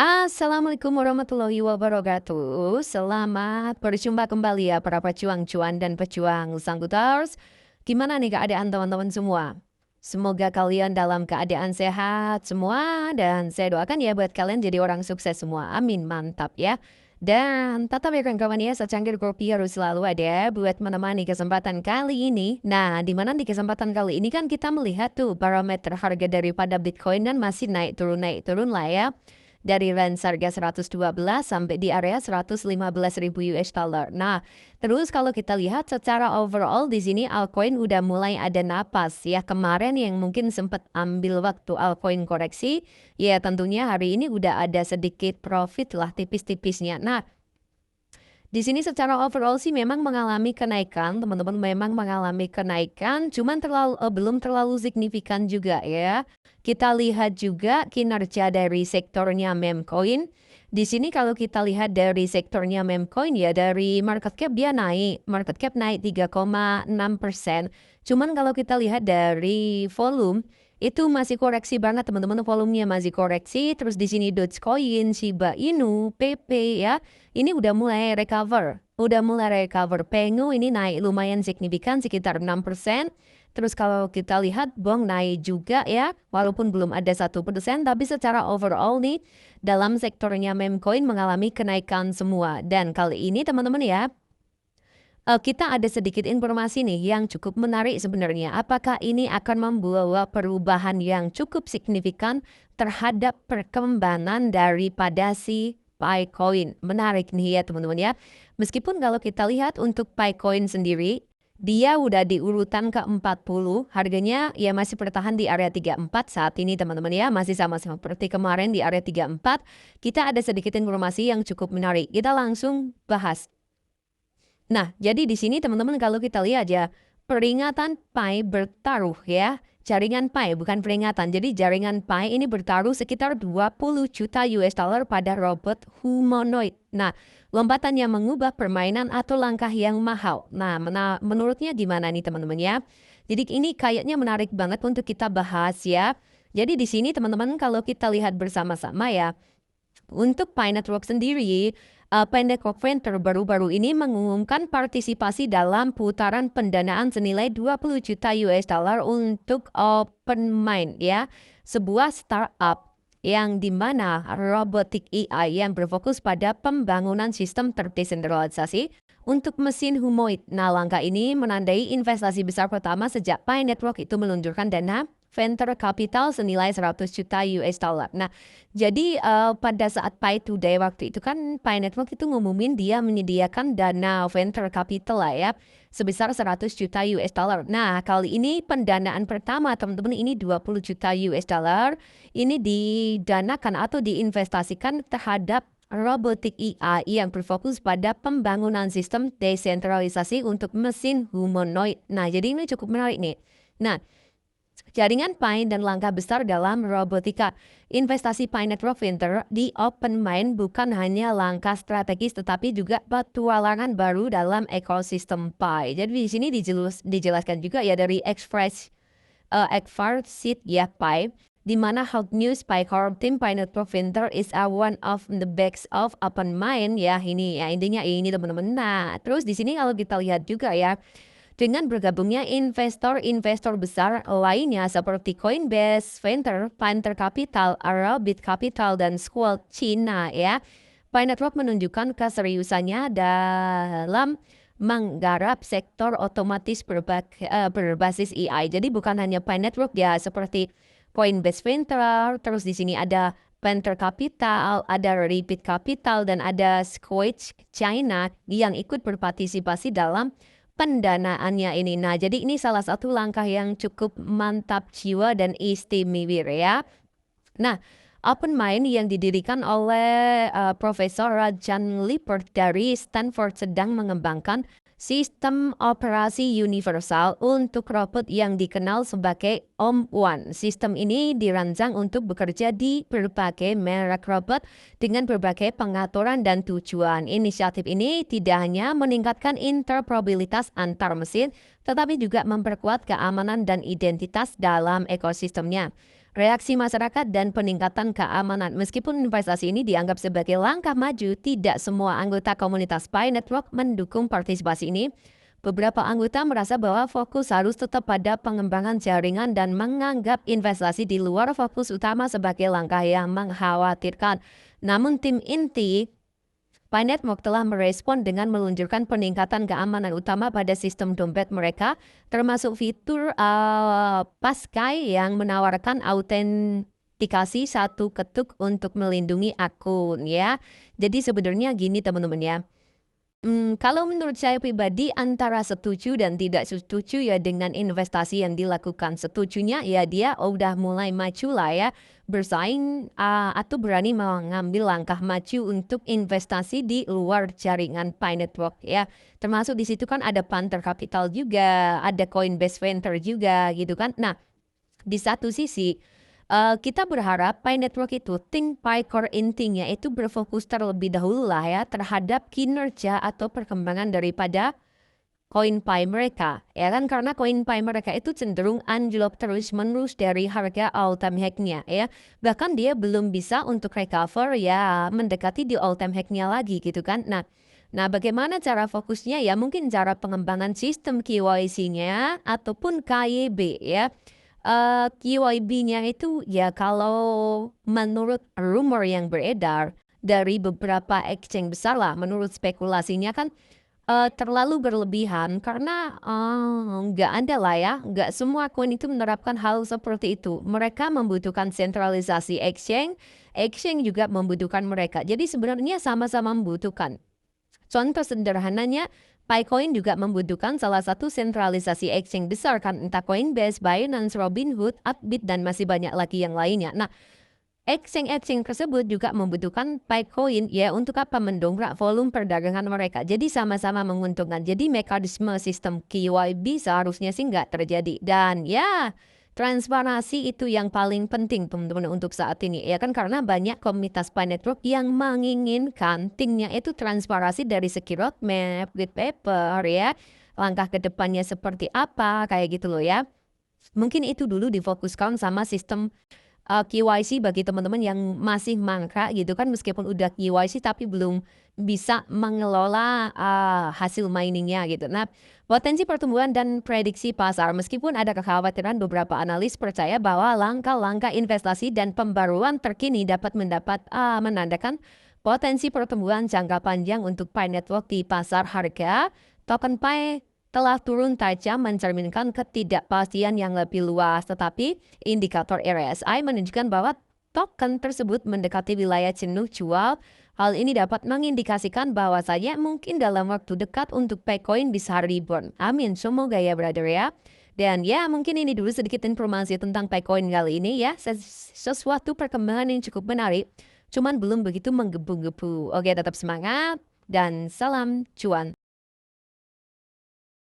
Assalamualaikum warahmatullahi wabarakatuh. Selamat berjumpa kembali ya para pejuang cuan dan pejuang Sangkuters. Gimana nih keadaan teman-teman semua? Semoga kalian dalam keadaan sehat semua dan saya doakan ya buat kalian jadi orang sukses semua. Amin, mantap ya. Dan tetap ya kawan-kawan ya, secangkir kopi harus selalu ada buat menemani kesempatan kali ini. Nah, di mana di kesempatan kali ini kan kita melihat tuh parameter harga daripada Bitcoin dan masih naik turun lah ya dari range harga 112 sampai di area 115.000 US dollar. Nah, terus kalau kita lihat secara overall di sini altcoin udah mulai ada napas ya. Kemarin yang mungkin sempat ambil waktu altcoin koreksi, ya tentunya hari ini udah ada sedikit profit lah tipis-tipisnya. Nah, di sini secara overall sih memang mengalami kenaikan, teman-teman memang mengalami kenaikan, cuman belum terlalu signifikan juga ya. Kita lihat juga kinerja dari sektornya meme coin. Di sini kalau kita lihat dari sektornya meme coin ya dari market cap dia naik, market cap naik 3,6%. Cuman kalau kita lihat dari volume itu masih koreksi banget teman-teman, volumenya masih koreksi. Terus di sini Dogecoin, Shiba Inu, PP ya. Ini udah mulai recover. Udah mulai recover. Pengu ini naik lumayan signifikan sekitar 6%. Terus kalau kita lihat Bong naik juga ya. Walaupun belum ada 1%. Tapi secara overall nih dalam sektornya meme coin mengalami kenaikan semua. Dan kali ini teman-teman ya, kita ada sedikit informasi nih yang cukup menarik sebenarnya. Apakah ini akan membawa perubahan yang cukup signifikan terhadap perkembangan daripada si Picoin? Menarik nih ya teman-teman ya. Meskipun kalau kita lihat untuk Picoin sendiri, dia udah di urutan ke-40, harganya ya masih bertahan di area 34 saat ini teman-teman ya. Masih sama seperti kemarin di area 34. Kita ada sedikit informasi yang cukup menarik. Kita langsung bahas. Nah, jadi di sini teman-teman kalau kita lihat ya, peringatan Pi bertaruh ya. Jaringan Pi bukan peringatan. Jadi jaringan Pi ini bertaruh sekitar 20 juta US dollar pada robot humanoid. Nah, lompatannya mengubah permainan atau langkah yang mahal. Nah, menurutnya gimana nih teman-teman ya? Jadi ini kayaknya menarik banget untuk kita bahas ya. Jadi di sini teman-teman kalau kita lihat bersama-sama ya, untuk Pi Network sendiri, Pi Network Venture baru-baru ini mengumumkan partisipasi dalam putaran pendanaan senilai 20 juta US dollar untuk OpenMind ya, sebuah startup yang dimana robotik AI yang berfokus pada pembangunan sistem terdesentralisasi untuk mesin humanoid. Nah, langkah ini menandai investasi besar pertama sejak Pi Network itu meluncurkan dana venture capital senilai 100 juta US dollar. Nah, jadi pada saat Pi Today waktu itu kan Pi Network itu ngumumin dia menyediakan dana venture capital lah ya sebesar 100 juta US dollar. Nah, kali ini pendanaan pertama teman-teman ini 20 juta US dollar ini didanakan atau diinvestasikan terhadap robotik AI yang berfokus pada pembangunan sistem desentralisasi untuk mesin humanoid. Nah, jadi ini cukup menarik nih. Nah, jaringan Pi dan langkah besar dalam robotika. Investasi Pi Network Venture di OpenMind bukan hanya langkah strategis tetapi juga petualangan baru dalam ekosistem Pi. Jadi di sini dijelaskan juga ya dari Express Seed ya Pi, di mana Hot News Pi Core Team Pi Network Venture is one of the backs of OpenMind ya. Ini ya intinya ini teman-teman. Nah, terus di sini kalau kita lihat juga ya, dengan bergabungnya investor-investor besar lainnya seperti Coinbase, Venture Capital, Arabit Capital, dan Squall China ya, Pi Network menunjukkan keseriusannya dalam menggarap sektor otomatis berbasis AI. Jadi bukan hanya Pi Network ya, seperti Coinbase Venture, terus di sini ada Venture Capital, ada Arabit Capital, dan ada Squall China yang ikut berpartisipasi dalam pendanaannya ini. Nah, jadi ini salah satu langkah yang cukup mantap jiwa dan istimewa ya. Nah, OpenMind yang didirikan oleh Profesor Rajan Lippert dari Stanford sedang mengembangkan sistem operasi universal untuk robot yang dikenal sebagai OM1. Sistem ini dirancang untuk bekerja di berbagai merek robot dengan berbagai pengaturan dan tujuan. Inisiatif ini tidak hanya meningkatkan interoperabilitas antar mesin, tetapi juga memperkuat keamanan dan identitas dalam ekosistemnya. reaksi masyarakat dan peningkatan keamanan. Meskipun investasi ini dianggap sebagai langkah maju, tidak semua anggota komunitas Pi Network mendukung partisipasi ini. Beberapa anggota merasa bahwa fokus harus tetap pada pengembangan jaringan dan menganggap investasi di luar fokus utama sebagai langkah yang mengkhawatirkan. Namun tim inti Pi Network telah merespon dengan meluncurkan peningkatan keamanan utama pada sistem dompet mereka, termasuk fitur Passkey yang menawarkan autentikasi satu ketuk untuk melindungi akun ya. Jadi sebenarnya gini teman-teman ya. Kalau menurut saya pribadi antara setuju dan tidak setuju ya dengan investasi yang dilakukan. Setujunya ya dia udah mulai maju lah ya, bersaing atau berani mengambil langkah maju untuk investasi di luar jaringan Pi Network ya. Termasuk di situ kan ada Panther Capital juga, ada Coinbase Venture juga gitu kan. Nah, di satu sisi kita berharap Pi Network itu think Pi core intinya itu berfokus terlebih dahulu lah ya terhadap kinerja atau perkembangan daripada koin Pi mereka. Ya kan karena koin Pi mereka itu cenderung anjlok terus-menerus dari harga all-time high-nya ya. Bahkan dia belum bisa untuk recover ya mendekati di all-time high-nya lagi gitu kan. Nah, bagaimana cara fokusnya ya mungkin cara pengembangan sistem KYC-nya ataupun KYB ya. QIB-nya itu ya kalau menurut rumor yang beredar dari beberapa exchange besar lah, menurut spekulasinya kan terlalu berlebihan karena nggak ada lah ya, nggak semua koin itu menerapkan hal seperti itu. Mereka membutuhkan sentralisasi exchange, exchange juga membutuhkan mereka. Jadi sebenarnya sama-sama membutuhkan. Contoh sederhananya, Picoin juga membutuhkan salah satu sentralisasi exchange besar kan, entah Coinbase, Binance, Robinhood, Upbit, dan masih banyak lagi yang lainnya. Nah, exchange-exchange tersebut juga membutuhkan Picoin ya untuk apa mendongkrak volume perdagangan mereka. Jadi sama-sama menguntungkan. Jadi mekanisme sistem KYB seharusnya sih nggak terjadi. Dan ya transparansi itu yang paling penting teman-teman untuk saat ini ya kan karena banyak komunitas Pi Network yang menginginkan timnya itu transparansi dari segi roadmap, white paper ya, langkah ke depannya seperti apa kayak gitu loh ya. Mungkin itu dulu difokuskan sama sistem KYC bagi teman-teman yang masih mangkrak gitu kan meskipun udah KYC tapi belum bisa mengelola hasil miningnya gitu. Nah, potensi pertumbuhan dan prediksi pasar meskipun ada kekhawatiran beberapa analis percaya bahwa langkah-langkah investasi dan pembaruan terkini dapat menandakan potensi pertumbuhan jangka panjang untuk Pi Network di pasar harga. Token Pi telah turun tajam mencerminkan ketidakpastian yang lebih luas, tetapi indikator RSI menunjukkan bahwa token tersebut mendekati wilayah jenuh jual. Hal ini dapat mengindikasikan bahwasanya mungkin dalam waktu dekat untuk Bitcoin bisa rebound. Amin, semoga ya brother ya. Dan ya mungkin ini dulu sedikit informasi tentang Bitcoin kali ini ya. Sesuatu perkembangan yang cukup menarik, cuman belum begitu menggebu-gebu. Oke, tetap semangat dan salam cuan.